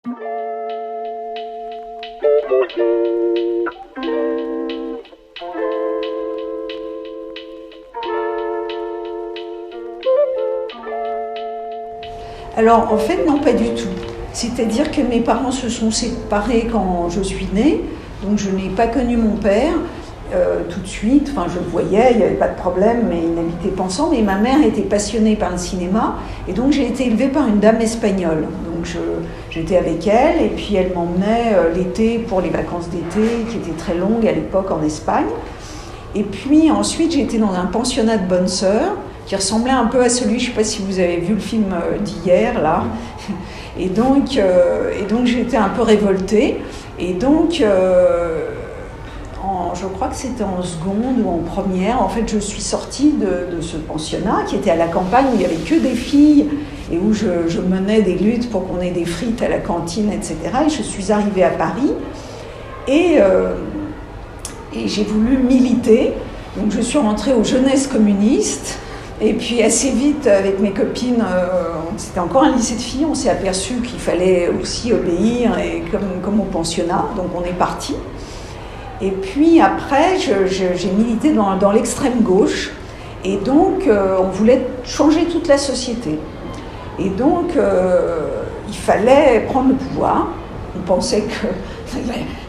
Alors en fait non, pas du tout. C'est-à-dire que mes parents se sont séparés quand je suis née, donc je n'ai pas connu mon père tout de suite. Enfin, je le voyais, il n'y avait pas de problème, mais ils n'habitaient pas ensemble. Et ma mère était passionnée par le cinéma, et donc j'ai été élevée par une dame espagnole. Donc j'étais avec elle, et puis elle m'emmenait l'été pour les vacances d'été, qui étaient très longues à l'époque en Espagne. Et puis ensuite j'ai été dans un pensionnat de bonnes sœurs, qui ressemblait un peu à celui, je ne sais pas si vous avez vu le film d'hier, là. Et donc j'ai été un peu révoltée. Et donc, je crois que c'était en seconde ou en première, en fait, je suis sortie de ce pensionnat qui était à la campagne, où il n'y avait que des filles, et où je menais des luttes pour qu'on ait des frites à la cantine, etc. Et je suis arrivée à Paris, et j'ai voulu militer. Donc je suis rentrée aux Jeunesses communistes. Et puis assez vite, avec mes copines, c'était encore un lycée de filles, on s'est aperçu qu'il fallait aussi obéir, et comme au pensionnat, donc on est parti. Et puis après, j'ai milité dans l'extrême gauche, et donc on voulait changer toute la société. Et donc il fallait prendre le pouvoir. On pensait que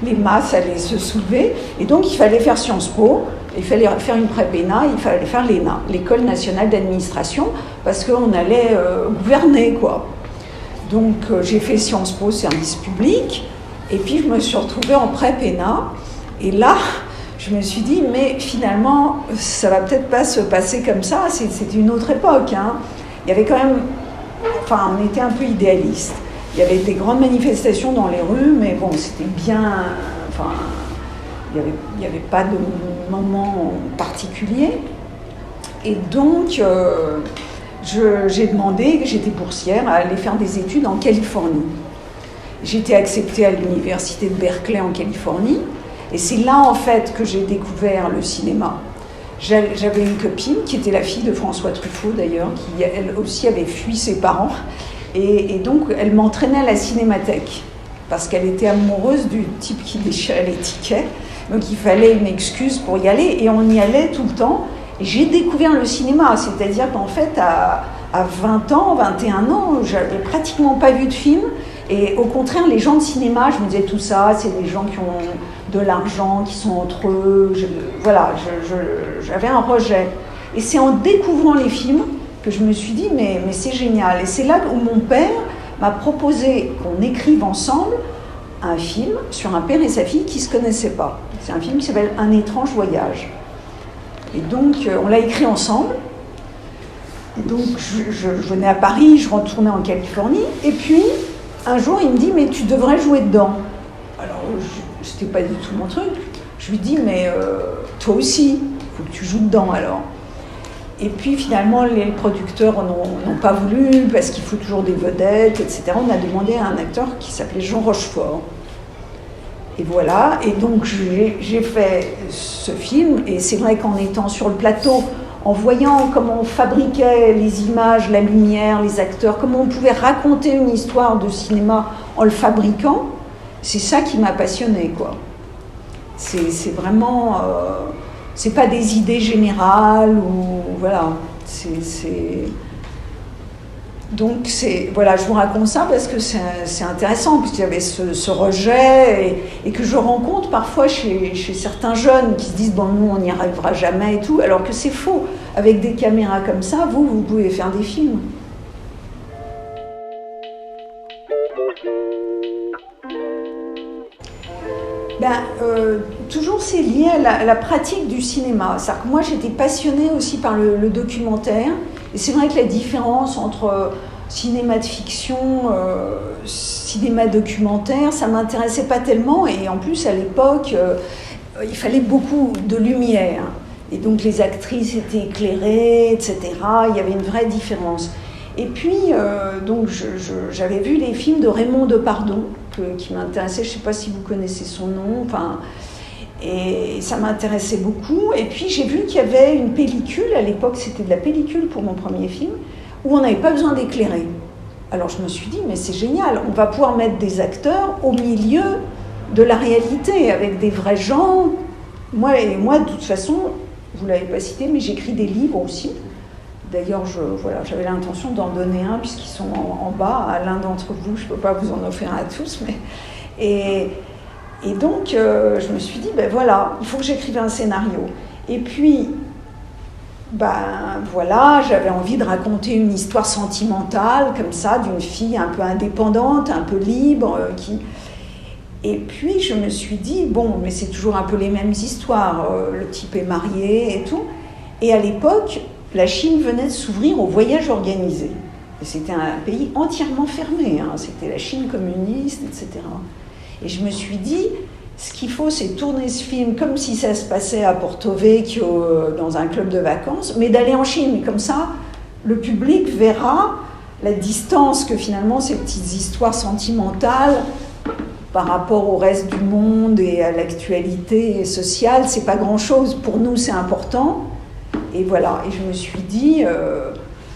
les masses allaient se soulever, et donc il fallait faire Sciences Po. Il fallait faire une pré-ENA, il fallait faire l'ENA, l'École nationale d'administration, parce qu'on allait gouverner, quoi. Donc j'ai fait Sciences Po, service public, et puis je me suis retrouvée en pré-ENA, et là, je me suis dit, mais finalement, ça va peut-être pas se passer comme ça, c'était une autre époque, hein. Il y avait quand même, enfin, on était un peu idéaliste. Il y avait des grandes manifestations dans les rues, mais bon, c'était bien, enfin, il n'y avait pas de moment particulier. Et donc, j'ai demandé, j'étais boursière, à aller faire des études en Californie. J'ai été acceptée à l'université de Berkeley en Californie, et c'est là, en fait, que j'ai découvert le cinéma. J'avais une copine, qui était la fille de François Truffaut, d'ailleurs, qui, elle aussi, avait fui ses parents, et donc, elle m'entraînait à la Cinémathèque, parce qu'elle était amoureuse du type qui déchirait les tickets. Donc il fallait une excuse pour y aller, et on y allait tout le temps. Et j'ai découvert le cinéma, c'est-à-dire qu'en fait, à 20 ans, 21 ans, j'avais pratiquement pas vu de film. Et au contraire, les gens de cinéma, je me disais tout ça, c'est des gens qui ont de l'argent, qui sont entre eux. J'avais un rejet. Et c'est en découvrant les films que je me suis dit, mais c'est génial. Et c'est là où mon père m'a proposé qu'on écrive ensemble un film sur un père et sa fille qui ne se connaissaient pas. C'est un film qui s'appelle Un étrange voyage. Et donc, on l'a écrit ensemble. Et donc, je venais à Paris, je retournais en Californie. Et puis, un jour, il me dit, mais tu devrais jouer dedans. Alors, c'était pas du tout mon truc. Je lui dis, mais toi aussi, il faut que tu joues dedans alors. Et puis finalement, les producteurs n'ont pas voulu, parce qu'il faut toujours des vedettes, etc. On a demandé à un acteur qui s'appelait Jean Rochefort. Et voilà, et donc j'ai fait ce film, et c'est vrai qu'en étant sur le plateau, en voyant comment on fabriquait les images, la lumière, les acteurs, comment on pouvait raconter une histoire de cinéma en le fabriquant, c'est ça qui m'a passionnée, quoi. C'est vraiment... c'est pas des idées générales, ou voilà, donc voilà, je vous raconte ça parce que c'est intéressant, puisqu'il y avait ce rejet, et que je rencontre parfois chez certains jeunes qui se disent, bon, nous on n'y arrivera jamais et tout, alors que c'est faux. Avec des caméras comme ça, vous pouvez faire des films. Toujours c'est lié à la pratique du cinéma. C'est-à-dire que moi j'étais passionnée aussi par le documentaire, et c'est vrai que la différence entre cinéma de fiction, cinéma documentaire, ça m'intéressait pas tellement, et en plus à l'époque il fallait beaucoup de lumière, et donc les actrices étaient éclairées, etc. Il y avait une vraie différence. Et puis donc j'avais vu les films de Raymond Depardon qui m'intéressaient, je ne sais pas si vous connaissez son nom, enfin, et ça m'intéressait beaucoup. Et puis j'ai vu qu'il y avait une pellicule, à l'époque c'était de la pellicule pour mon premier film, où on n'avait pas besoin d'éclairer. Alors je me suis dit, mais c'est génial, on va pouvoir mettre des acteurs au milieu de la réalité, avec des vrais gens. Moi, de toute façon, vous ne l'avez pas cité, mais j'écris des livres aussi. D'ailleurs, j'avais l'intention d'en donner un, puisqu'ils sont en bas, à l'un d'entre vous. Je ne peux pas vous en offrir à tous. Et donc, je me suis dit, ben voilà, il faut que j'écrive un scénario. Et puis, ben voilà, j'avais envie de raconter une histoire sentimentale, comme ça, d'une fille un peu indépendante, un peu libre, Et puis, je me suis dit, bon, mais c'est toujours un peu les mêmes histoires. Le type est marié et tout. Et à l'époque, la Chine venait de s'ouvrir au voyage organisé. Et c'était un pays entièrement fermé. C'était la Chine communiste, etc. Et je me suis dit, ce qu'il faut, c'est tourner ce film comme si ça se passait à Porto Vecchio, dans un club de vacances, mais d'aller en Chine. Comme ça, le public verra la distance que finalement ces petites histoires sentimentales par rapport au reste du monde et à l'actualité sociale, c'est pas grand-chose. Pour nous, c'est important. Et voilà, et je me suis dit,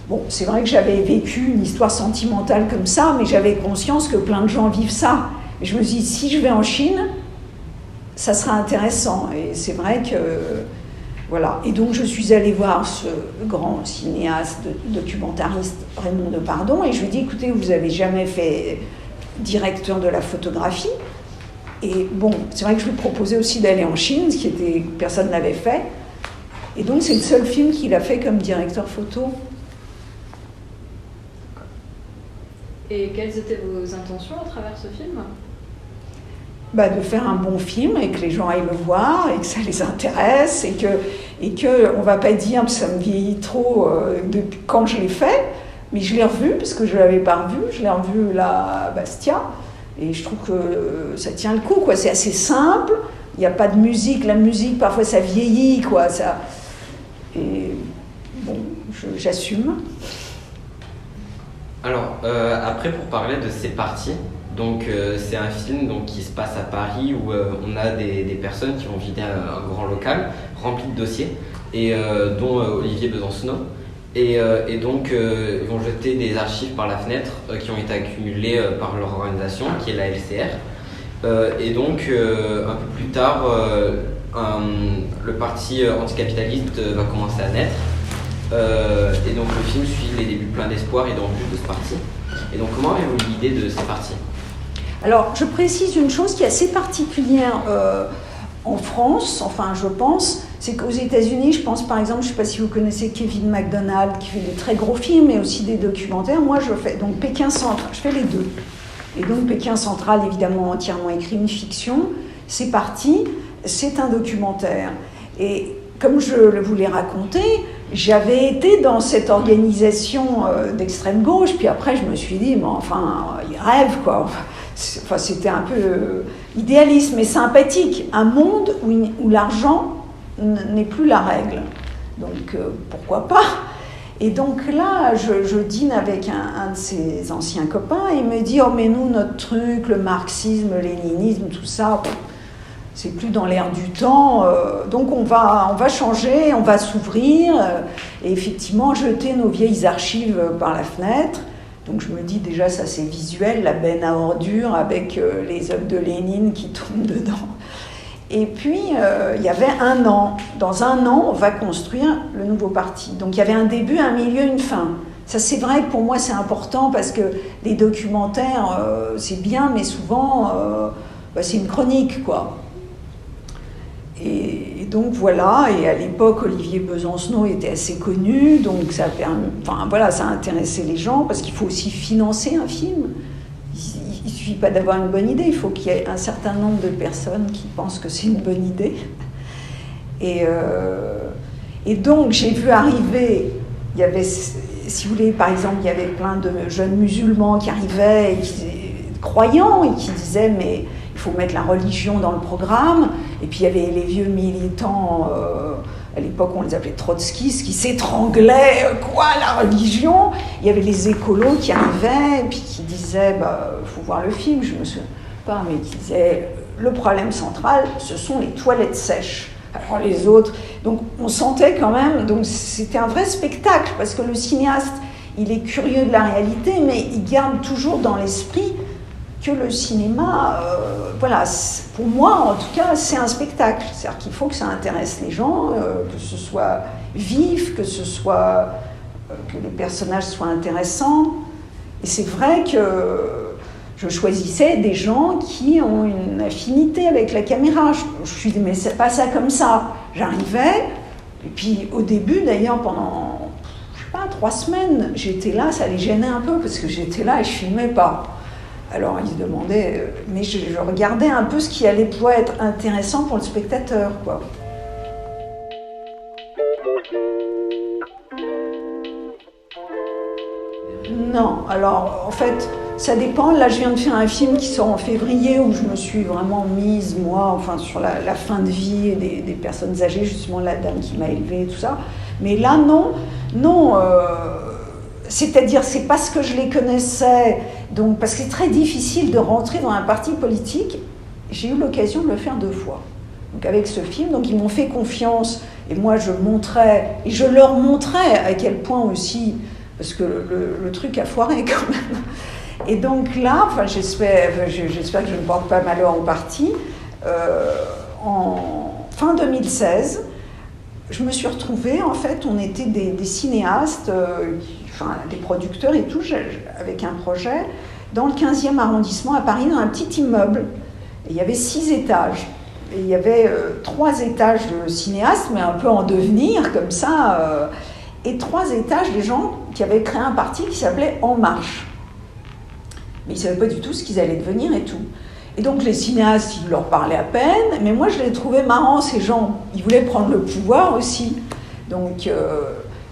bon, c'est vrai que j'avais vécu une histoire sentimentale comme ça, mais j'avais conscience que plein de gens vivent ça. Et je me suis dit, si je vais en Chine, ça sera intéressant. Et c'est vrai que, voilà. Et donc, je suis allée voir ce grand cinéaste, documentariste, Raymond Depardon, et je lui ai dit, écoutez, vous n'avez jamais fait directeur de la photographie. Et bon, c'est vrai que je lui proposais aussi d'aller en Chine, personne n'avait fait. Et donc, c'est le seul film qu'il a fait comme directeur photo. Et quelles étaient vos intentions à travers ce film ? De faire un bon film et que les gens aillent le voir et que ça les intéresse et que on va pas dire que ça me vieillit trop depuis quand je l'ai fait, mais je l'ai revu parce que je l'avais pas revu, je l'ai revu là, Bastia, et je trouve que ça tient le coup, quoi. C'est assez simple, il n'y a pas de musique, la musique parfois ça vieillit, quoi, ça. Et bon, j'assume. Alors, après, pour parler de ces parties, donc c'est un film donc, qui se passe à Paris où on a des personnes qui vont vider un grand local rempli de dossiers, et dont Olivier Besancenot. Et donc, ils vont jeter des archives par la fenêtre qui ont été accumulées par leur organisation, qui est la LCR. Et donc, un peu plus tard, le parti anticapitaliste va commencer à naître. Et donc le film suit les débuts pleins d'espoir et d'embûches de ce parti. Et donc comment avez-vous l'idée de ces partis ? Alors je précise une chose qui est assez particulière en France, enfin je pense, c'est qu'aux États-Unis, je pense par exemple, je ne sais pas si vous connaissez Kevin MacDonald qui fait des très gros films mais aussi des documentaires. Moi je fais donc Pékin Central, je fais les deux. Et donc Pékin Central, évidemment entièrement écrit, une fiction. C'est parti, c'est un documentaire. Et comme je vous l'ai raconté, j'avais été dans cette organisation d'extrême gauche, puis après je me suis dit, mais enfin, il rêve, quoi. Enfin, c'était un peu idéaliste, mais sympathique. Un monde où l'argent n'est plus la règle. Donc, pourquoi pas ? Et donc là, je dîne avec un de ses anciens copains, et il me dit, oh mais nous, notre truc, le marxisme, le léninisme, tout ça... c'est plus dans l'air du temps, donc on va changer, on va s'ouvrir, et effectivement jeter nos vieilles archives par la fenêtre. Donc je me dis déjà ça c'est visuel, la benne à ordures avec les œuvres de Lénine qui tournent dedans. Et puis il y avait un an, dans un an on va construire le nouveau parti. Donc il y avait un début, un milieu, une fin. Ça c'est vrai que pour moi c'est important parce que les documentaires c'est bien mais souvent c'est une chronique quoi. Et donc voilà, et à l'époque Olivier Besancenot était assez connu, donc ça a intéressé les gens, parce qu'il faut aussi financer un film. Il ne suffit pas d'avoir une bonne idée, il faut qu'il y ait un certain nombre de personnes qui pensent que c'est une bonne idée. Et donc j'ai vu arriver, il y avait, si vous voulez, par exemple, il y avait plein de jeunes musulmans qui arrivaient, croyants, et qui disaient mais il faut mettre la religion dans le programme. Et puis il y avait les vieux militants, à l'époque on les appelait trotskistes, qui s'étranglaient, quoi, la religion. Il y avait les écolos qui arrivaient, et puis qui disaient, faut voir le film, je me souviens pas, mais qui disaient, le problème central, ce sont les toilettes sèches. Alors les autres, donc on sentait quand même, donc c'était un vrai spectacle, parce que le cinéaste, il est curieux de la réalité, mais il garde toujours dans l'esprit que le cinéma, voilà, pour moi en tout cas, c'est un spectacle. C'est-à-dire qu'il faut que ça intéresse les gens, que ce soit vif, que les personnages soient intéressants. Et c'est vrai que je choisissais des gens qui ont une affinité avec la caméra. Je me suis dit, mais c'est pas ça comme ça. J'arrivais, et puis au début d'ailleurs, pendant, je sais pas, 3 semaines, j'étais là, ça les gênait un peu, parce que j'étais là et je filmais pas. Alors ils se demandaient, mais je regardais un peu ce qui allait pouvoir être intéressant pour le spectateur, quoi. Non, alors en fait, ça dépend. Là, je viens de faire un film qui sort en février où je me suis vraiment mise, moi, enfin, sur la fin de vie des personnes âgées, justement la dame qui m'a élevée, tout ça. Mais là, non, c'est-à-dire, c'est parce que je les connaissais, donc, parce que c'est très difficile de rentrer dans un parti politique. J'ai eu l'occasion de le faire 2 fois. Donc avec ce film, donc ils m'ont fait confiance, et moi je montrais, et je leur montrais à quel point aussi, parce que le truc a foiré quand même. Et donc là, enfin, j'espère que je ne porte pas malheur au parti, en fin 2016, je me suis retrouvée, en fait, on était des cinéastes, enfin des producteurs et tout, avec un projet, dans le 15e arrondissement à Paris, dans un petit immeuble. Et il y avait 6 étages. Et il y avait 3 étages de cinéastes, mais un peu en devenir, comme ça, et 3 étages des gens qui avaient créé un parti qui s'appelait En Marche. Mais ils ne savaient pas du tout ce qu'ils allaient devenir et tout. Et donc les cinéastes, ils leur parlaient à peine, mais moi je les trouvais marrants, ces gens. Ils voulaient prendre le pouvoir aussi. Donc,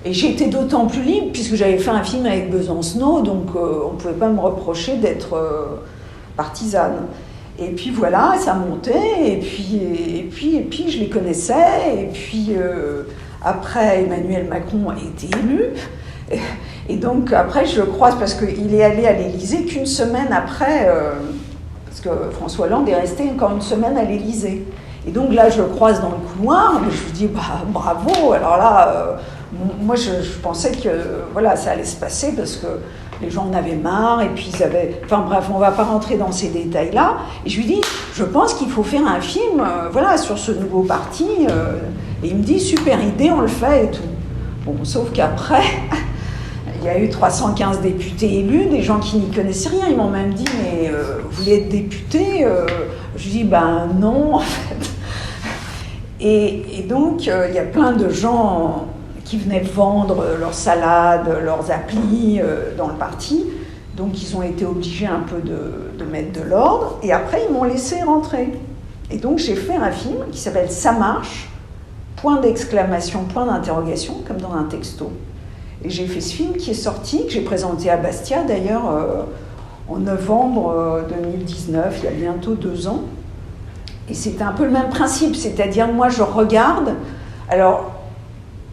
et j'ai été d'autant plus libre, puisque j'avais fait un film avec Besancenot, donc on ne pouvait pas me reprocher d'être partisane. Et puis voilà, ça montait, et puis je les connaissais, et puis après Emmanuel Macron a été élu, et donc après je le croise parce qu'il est allé à l'Élysée qu'une semaine après, parce que François Hollande est resté encore une semaine à l'Élysée. Et donc là je le croise dans le couloir, et je lui dis bah, bravo, alors là, moi je pensais que voilà, ça allait se passer parce que les gens en avaient marre, et puis ils avaient... Enfin bref, on ne va pas rentrer dans ces détails-là. Et je lui dis, je pense qu'il faut faire un film voilà, sur ce nouveau parti. Et il me dit, super idée, on le fait et tout. Bon, sauf qu'après, il y a eu 315 députés élus, des gens qui n'y connaissaient rien. Ils m'ont même dit, mais vous voulez être député Je lui dis, ben non, en fait. Et donc, il y a plein de gens qui venaient vendre leurs salades, leurs applis dans le parti. Donc ils ont été obligés un peu de mettre de l'ordre. Et après, ils m'ont laissé rentrer. Et donc j'ai fait un film qui s'appelle « Ça marche », point d'exclamation, point d'interrogation, comme dans un texto. Et j'ai fait ce film qui est sorti, que j'ai présenté à Bastia d'ailleurs en novembre 2019, il y a bientôt 2 ans. Et c'était un peu le même principe, c'est-à-dire moi je regarde, alors...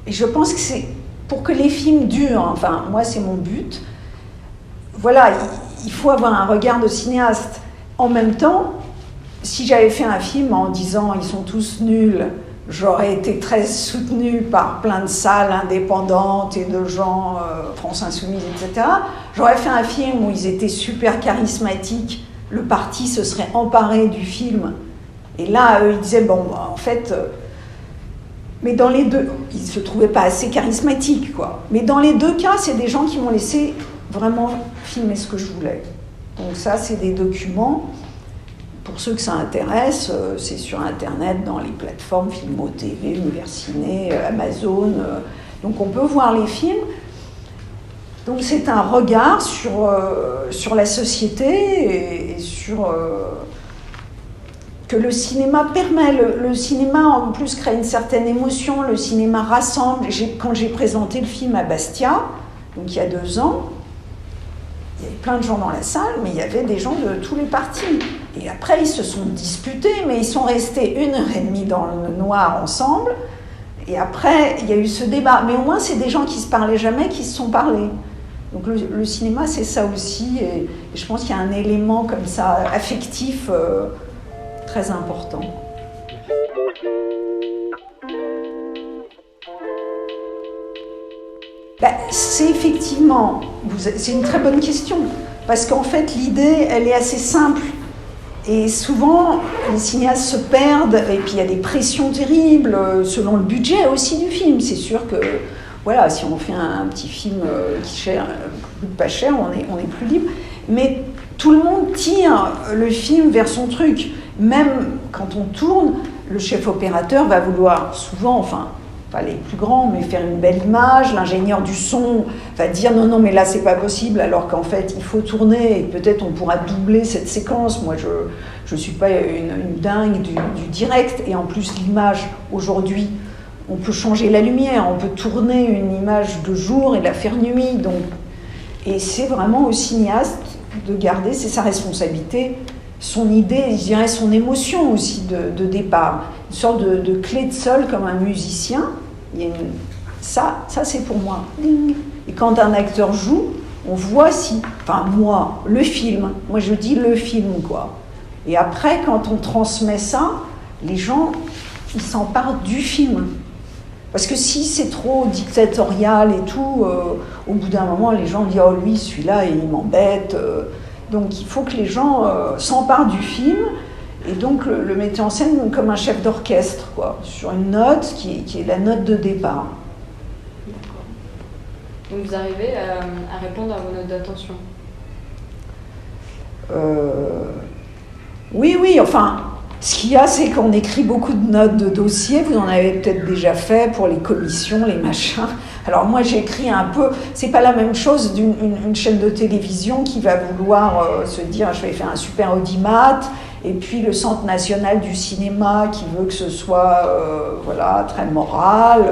Et je pense que c'est pour que les films durent, enfin, moi c'est mon but. Voilà, il faut avoir un regard de cinéaste. En même temps, si j'avais fait un film en disant ils sont tous nuls, j'aurais été très soutenue par plein de salles indépendantes et de gens, France Insoumise, etc. J'aurais fait un film où ils étaient super charismatiques, le parti se serait emparé du film. Et là, eux, ils disaient, bon, en fait... Mais dans les deux, ils ne se trouvaient pas assez charismatiques, quoi. Mais dans les 2 cas, c'est des gens qui m'ont laissé vraiment filmer ce que je voulais. Donc ça, c'est des documents. Pour ceux que ça intéresse, c'est sur Internet, dans les plateformes Filmo TV, Univers Ciné, Amazon. Donc on peut voir les films. Donc c'est un regard sur la société et sur... que le cinéma permet. Le cinéma, en plus, crée une certaine émotion. Le cinéma rassemble. Quand j'ai présenté le film à Bastia, donc il y a 2 ans, il y avait plein de gens dans la salle, mais il y avait des gens de tous les partis. Et après, ils se sont disputés, mais ils sont restés 1h30 dans le noir ensemble. Et après, il y a eu ce débat. Mais au moins, c'est des gens qui se parlaient jamais, qui se sont parlé. Donc le cinéma, c'est ça aussi. Et je pense qu'il y a un élément comme ça, affectif, très important. C'est effectivement, c'est une très bonne question, parce qu'en fait l'idée elle est assez simple. Et souvent, les cinéastes se perdent, et puis il y a des pressions terribles selon le budget aussi du film. C'est sûr que, voilà, si on fait un petit film qui coûte pas cher, on est plus libre. Mais tout le monde tire le film vers son truc. Même quand on tourne, le chef opérateur va vouloir souvent, enfin, pas les plus grands, mais faire une belle image. L'ingénieur du son va dire non, mais là c'est pas possible, alors qu'en fait il faut tourner et peut-être on pourra doubler cette séquence. Moi je suis pas une dingue du direct, et en plus l'image aujourd'hui, on peut changer la lumière, on peut tourner une image de jour et la faire nuit. Donc, et c'est vraiment au cinéaste de garder, c'est sa responsabilité, son idée, je dirais son émotion aussi de départ, une sorte de clé de sol comme un musicien. Il y a ça c'est pour moi. Et quand un acteur joue, on voit le film, moi je dis le film quoi. Et après quand on transmet ça, les gens ils s'emparent du film. Parce que si c'est trop dictatorial et tout, au bout d'un moment les gens disent oh lui celui-là il m'embête. Donc il faut que les gens s'emparent du film, et donc le metteur en scène comme un chef d'orchestre, quoi, sur une note qui est la note de départ. D'accord. Donc vous arrivez à répondre à vos notes d'attention? Oui, enfin, ce qu'il y a, c'est qu'on écrit beaucoup de notes de dossier, vous en avez peut-être déjà fait pour les commissions, les machins. Alors moi j'écris un peu, c'est pas la même chose d'une chaîne de télévision qui va vouloir se dire je vais faire un super audimat, et puis le Centre national du cinéma qui veut que ce soit très moral.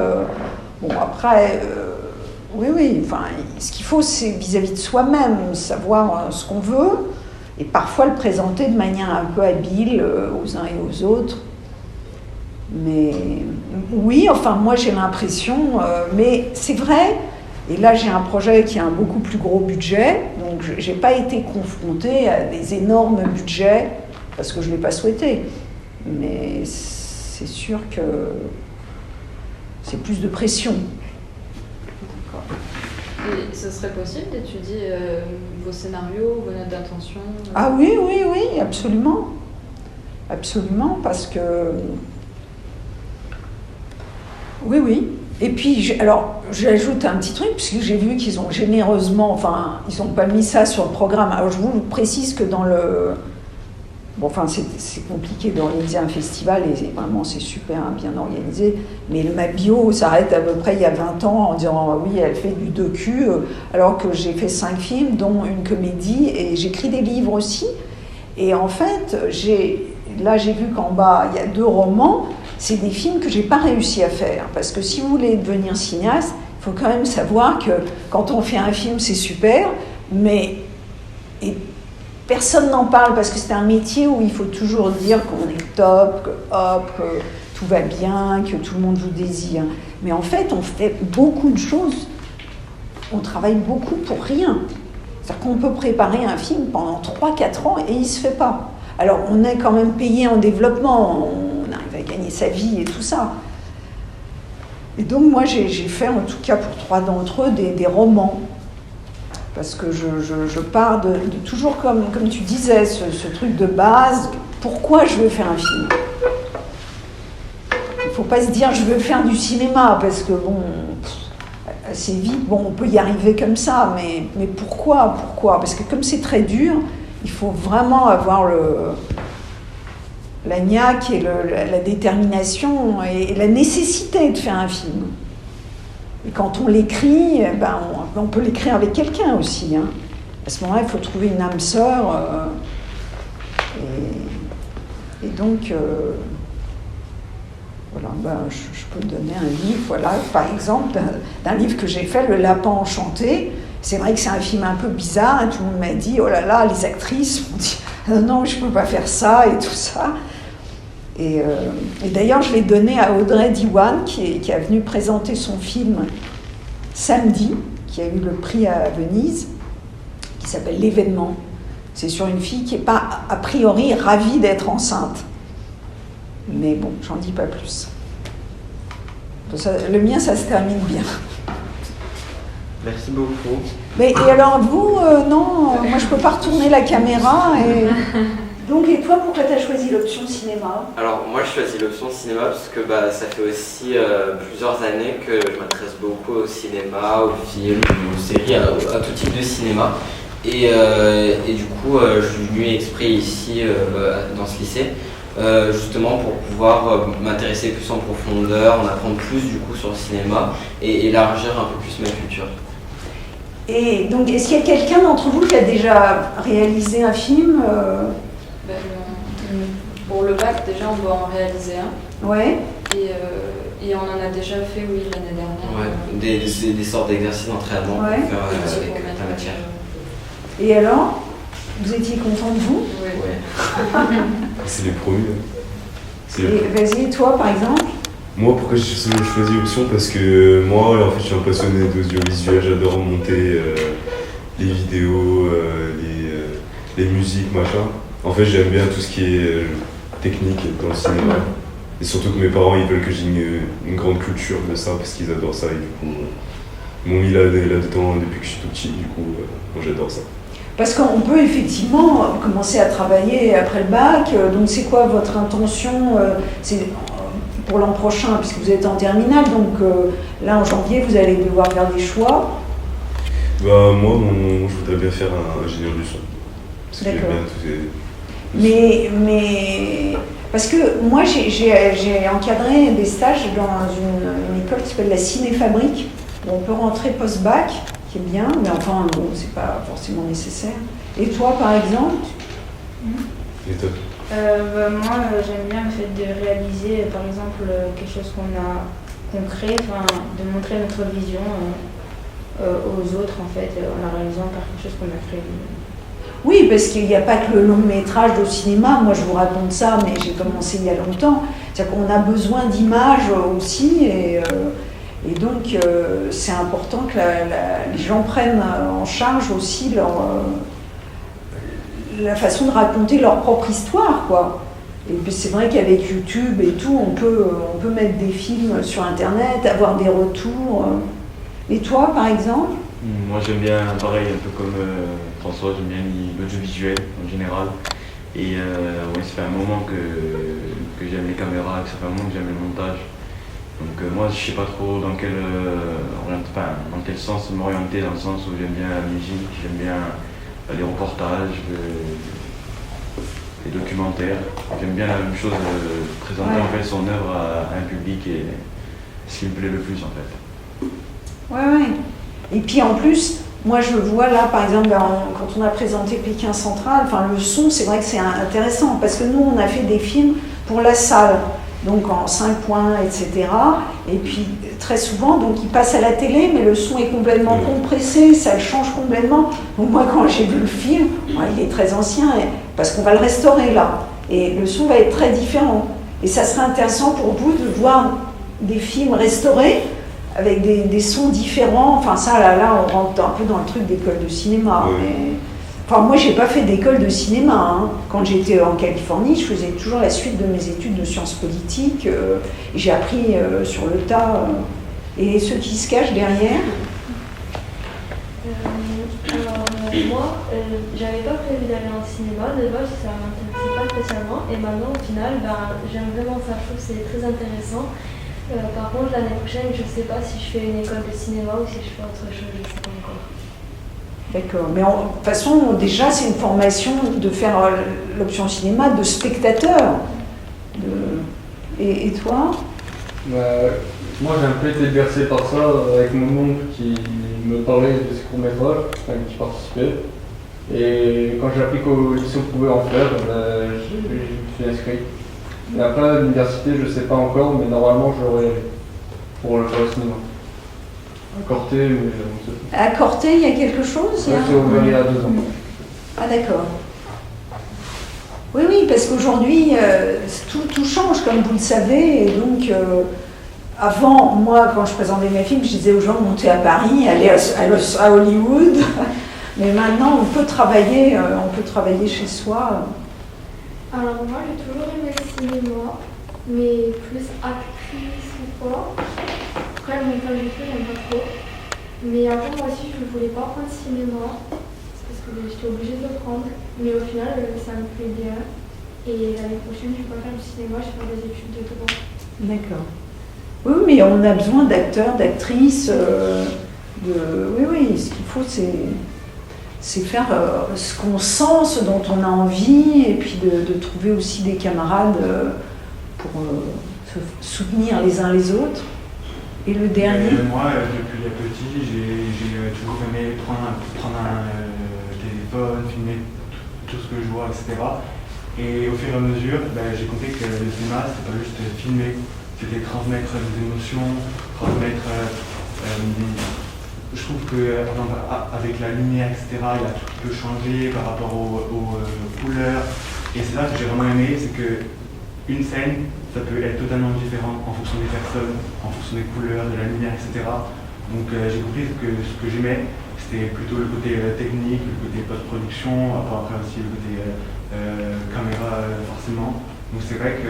Bon après, oui, enfin ce qu'il faut c'est vis-à-vis de soi-même, savoir ce qu'on veut, et parfois le présenter de manière un peu habile aux uns et aux autres. Mais oui, enfin moi j'ai l'impression, mais c'est vrai, et là j'ai un projet qui a un beaucoup plus gros budget, donc j'ai pas été confrontée à des énormes budgets, parce que je l'ai pas souhaité. Mais c'est sûr que c'est plus de pression. D'accord. Et ce serait possible d'étudier vos scénarios, vos notes d'intention? Ah oui, absolument. Absolument, parce que... Oui. Et puis, j'ajoute un petit truc, puisque j'ai vu qu'ils ont généreusement... Enfin, ils n'ont pas mis ça sur le programme. Alors, je vous précise que dans le... Bon, enfin, c'est compliqué d'organiser un festival, et vraiment, c'est super bien organisé. Mais ma bio s'arrête à peu près il y a 20 ans en disant oui, elle fait du docu, alors que j'ai fait 5 films, dont une comédie, et j'écris des livres aussi. Et en fait, j'ai vu qu'en bas, il y a 2 romans. C'est des films que j'ai pas réussi à faire. Parce que si vous voulez devenir cinéaste, il faut quand même savoir que quand on fait un film, c'est super, mais personne n'en parle parce que c'est un métier où il faut toujours dire qu'on est top, que tout va bien, que tout le monde vous désire. Mais en fait, on fait beaucoup de choses. On travaille beaucoup pour rien. C'est-à-dire qu'on peut préparer un film pendant 3-4 ans et il ne se fait pas. Alors, on est quand même payé en développement, on arrive à gagner sa vie et tout ça. Et donc, moi, j'ai fait, en tout cas pour 3 d'entre eux, des romans. Parce que je pars de toujours, comme tu disais, ce truc de base, pourquoi je veux faire un film. Il ne faut pas se dire, je veux faire du cinéma, parce que, bon, assez vite, on peut y arriver comme ça, mais pourquoi? Parce que comme c'est très dur, il faut vraiment avoir la niaque et la détermination et la nécessité de faire un film. Et quand on l'écrit, on peut l'écrire avec quelqu'un aussi. Hein. À ce moment-là, il faut trouver une âme sœur. Et donc, voilà, je peux donner un livre, voilà, par exemple, d'un livre que j'ai fait, Le Lapin Enchanté. C'est vrai que c'est un film un peu bizarre, hein, tout le monde m'a dit, oh là là, les actrices m'ont dit, non, je ne peux pas faire ça et tout ça. Et d'ailleurs, je l'ai donné à Audrey Diwan, qui est venue présenter son film samedi, qui a eu le prix à Venise, qui s'appelle L'événement. C'est sur une fille qui n'est pas, a priori, ravie d'être enceinte. Mais bon, j'en dis pas plus. Le mien, ça se termine bien. Merci beaucoup. Mais et alors vous, non, moi je peux pas retourner la caméra. Donc et toi, pourquoi tu as choisi l'option cinéma? Alors moi je choisis l'option cinéma parce que ça fait aussi plusieurs années que je m'intéresse beaucoup au cinéma, aux films, aux séries, à tout type de cinéma. Et du coup je suis venu exprès ici dans ce lycée justement pour pouvoir m'intéresser plus en profondeur, en apprendre plus du coup sur le cinéma et élargir un peu plus ma culture. Et donc est-ce qu'il y a quelqu'un d'entre vous qui a déjà réalisé un film Pour le bac, déjà, on doit en réaliser un. Ouais. Et on en a déjà fait, oui, l'année dernière. Ouais, des sortes d'exercices d'entraînement Ouais. pour faire avec ta matière. Et alors, vous étiez content de vous? Oui. Ouais. C'est les premiers. Et vas-y, toi par exemple? Moi, pourquoi j'ai choisi l'option? Parce que moi, en fait, je suis un passionné d'audiovisuel, j'adore monter les vidéos, les musiques, machin. En fait, j'aime bien tout ce qui est technique dans le cinéma. Et surtout que mes parents, ils veulent que j'ai une grande culture de ça, parce qu'ils adorent ça. Et du coup, ils m'ont mis là-dedans depuis que je suis tout petit. Du coup, moi, j'adore ça. Parce qu'on peut effectivement commencer à travailler après le bac. Donc c'est quoi votre intention? C'est pour l'an prochain, puisque vous êtes en terminale. Donc là, en janvier, vous allez devoir faire des choix. Moi, je voudrais bien faire un ingénieur du son. Parce que j'aime bien tous ces... Mais parce que moi j'ai encadré des stages dans une école qui s'appelle la Cinéfabrique, où on peut rentrer post-bac, qui est bien, mais enfin bon, c'est pas forcément nécessaire. Et toi par exemple? Et toi? Moi j'aime bien le fait de réaliser par exemple quelque chose qu'on crée, de montrer notre vision aux autres en fait, en la réalisant par quelque chose qu'on a créé. Oui, parce qu'il n'y a pas que le long métrage au cinéma. Moi, je vous raconte ça, mais j'ai commencé il y a longtemps. C'est-à-dire qu'on a besoin d'images aussi, et donc c'est important que les gens prennent en charge aussi la façon de raconter leur propre histoire, quoi. Et puis c'est vrai qu'avec YouTube et tout, on peut mettre des films sur Internet, avoir des retours. Et toi, par exemple? Moi j'aime bien, pareil, un peu comme François, j'aime bien l'audiovisuel en général. Et ça fait un moment que j'aime les caméras, que ça fait un moment que j'aime le montage. Donc moi je sais pas trop dans quel sens m'orienter, dans le sens où j'aime bien la musique, j'aime bien les reportages, les documentaires. J'aime bien la même chose, présenter en fait son œuvre à un public et ce qui me plaît le plus en fait. Ouais. Et puis en plus, moi je vois là par exemple quand on a présenté Pékin Central, le son, c'est vrai que c'est intéressant parce que nous on a fait des films pour la salle, donc en 5 points, etc. Et puis très souvent, donc ils passent à la télé, mais le son est complètement compressé, ça le change complètement. Donc moi quand j'ai vu le film, il est très ancien, parce qu'on va le restaurer là, et le son va être très différent. Et ça serait intéressant pour vous de voir des films restaurés, avec des sons différents. Enfin ça là on rentre un peu dans le truc d'école de cinéma. Oui. Mais moi j'ai pas fait d'école de cinéma, hein. Quand j'étais en Californie, je faisais toujours la suite de mes études de sciences politiques, et j'ai appris sur le tas. Et ceux qui se cachent derrière? Moi, j'avais pas prévu d'aller en cinéma, de base ça m'intéressait pas spécialement, et maintenant au final j'aime vraiment ça, je trouve que c'est très intéressant. Par contre, l'année prochaine, je ne sais pas si je fais une école de cinéma ou si je fais autre chose, je ne sais pas encore. D'accord, mais de toute façon, déjà, c'est une formation de faire l'option cinéma de spectateur. Et toi? Moi, j'ai un peu été bercé par ça avec mon oncle qui me parlait de ses courts-métrages, qui participait. Et quand j'ai appris qu'au lycée on pouvait en faire, je me suis inscrit. Et après, à l'université, je ne sais pas encore, mais normalement, je l'aurais pour le cinéma. À Corté, mais on sait. À Corté, il y a quelque chose? C'est ouvert il y a 2 ans. Ah d'accord. Oui, parce qu'aujourd'hui, tout change, comme vous le savez. Et donc, avant, moi, quand je présentais mes films, je disais aux gens de monter à Paris, aller à Hollywood. Mais maintenant, on peut travailler chez soi. Alors moi j'ai toujours aimé le cinéma, mais plus actrice ou quoi. Après le montage du film j'aime pas trop. Mais avant, moi aussi, je ne voulais pas prendre cinéma, parce que j'étais obligée de le prendre. Mais au final, ça me plaît bien. Et l'année prochaine, je ne vais pas faire du cinéma, je vais faire des études de droit. D'accord. Oui, mais on a besoin d'acteurs, d'actrices. Oui, ce qu'il faut, c'est faire ce qu'on sent, ce dont on a envie, et puis de trouver aussi des camarades pour se soutenir les uns les autres. Et le dernier moi, depuis petit, j'ai toujours aimé prendre un téléphone, filmer tout ce que je vois, etc. Et au fur et à mesure, j'ai compris que le cinéma, c'était pas juste filmer, c'était transmettre des émotions, transmettre... je trouve qu'avec la lumière, etc., il y a tout qui peut changer par rapport aux couleurs. Et c'est ça que j'ai vraiment aimé, c'est qu'une scène, ça peut être totalement différent en fonction des personnes, en fonction des couleurs, de la lumière, etc. Donc j'ai compris que ce que j'aimais, c'était plutôt le côté technique, le côté post-production, après aussi le côté caméra forcément. Donc c'est vrai que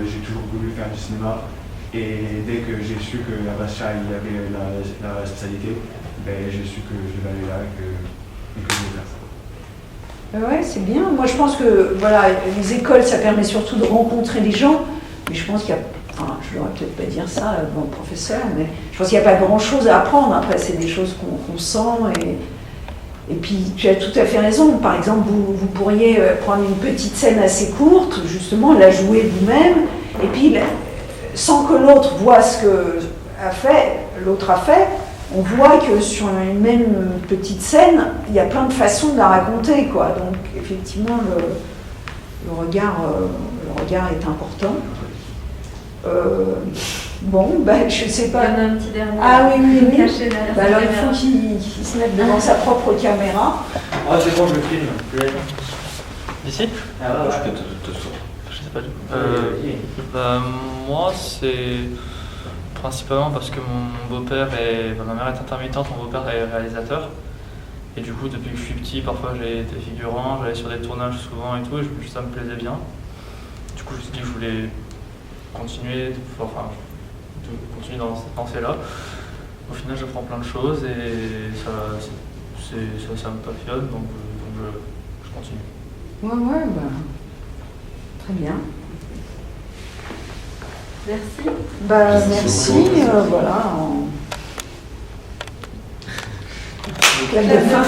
j'ai toujours voulu faire du cinéma. Et dès que j'ai su qu'à Bastia il y avait la spécialité, j'ai su que je devais aller là et que je devais faire ça. Ouais, c'est bien. Moi, je pense que voilà, les écoles, ça permet surtout de rencontrer des gens. Mais je pense qu'il y a, enfin, je ne devrais peut-être pas dire ça, bon professeur, mais je pense qu'il n'y a pas grand-chose à apprendre. Après, c'est des choses qu'on sent. Et puis, tu as tout à fait raison. Par exemple, vous pourriez prendre une petite scène assez courte, justement, la jouer vous-même, et puis, sans que l'autre voit ce que l'autre a fait, on voit que sur une même petite scène, il y a plein de façons de la raconter, quoi. Donc, effectivement, le regard est important. Je sais pas. Il y en a un petit dernier. Ah oui. Caché derrière sa Alors, il caméra. faut qu'il se mette devant sa propre caméra. Ah, c'est bon, je le filme. Ici Je peux Je sais pas du tout. Moi, c'est principalement parce que mon beau-père ma mère est intermittente, mon beau-père est réalisateur. Et du coup, depuis que je suis petit, parfois j'ai été figurant, j'allais sur des tournages souvent et tout, et ça me plaisait bien. Du coup, je me suis dit que je voulais continuer dans cette lancée-là. Au final, j'apprends plein de choses et ça me passionne, donc je continue. Ouais, très bien. Merci. Merci, voilà. Clap de fin.